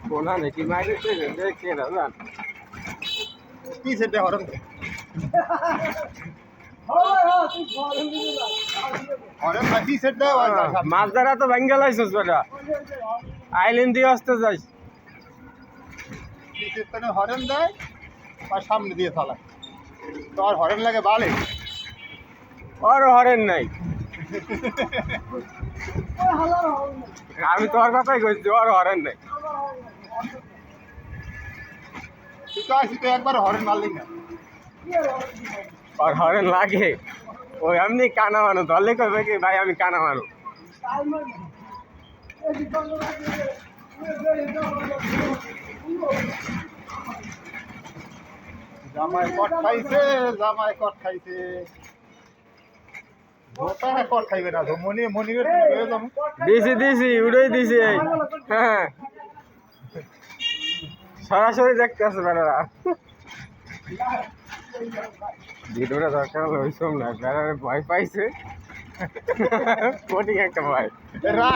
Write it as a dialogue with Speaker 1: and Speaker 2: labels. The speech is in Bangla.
Speaker 1: কোনা নাকি মাইরেছে দেখে না জান
Speaker 2: কি সেটা হরন হরন কি সেটা
Speaker 1: মাছ ধরা তো ভেঙ্গে লাইছিস বেটা আইল্যান্ড দিয়ে আসতে যাইস
Speaker 2: কি সেটা হরন দেয় আর সামনে দিয়ে চালায় তো আর হরন লাগে বালে
Speaker 1: ওর হরেন নাই আমি তোর কথাই কইছি ওর হরেন নাই
Speaker 2: তুই তো আসি তো একবার হরন মারলি না
Speaker 1: ওর হরেন লাগে ওই এমনি কানা মানুষ ধরলে কবে কি ভাই আমি কানা মানুষ
Speaker 2: জামাই কট খাইছে জামাই কট খাইছে ভোটা কট খাইবে না মনি মনিবের
Speaker 1: দিছি উড়েই দিছি হ্যাঁ সরাসরি দেখতে আছে বেড়ারা ভিডিওটা দরকার হলো ওই সব না বেড়ারে ভয় পাইছে কোটিং একটা ভয়
Speaker 2: রাগ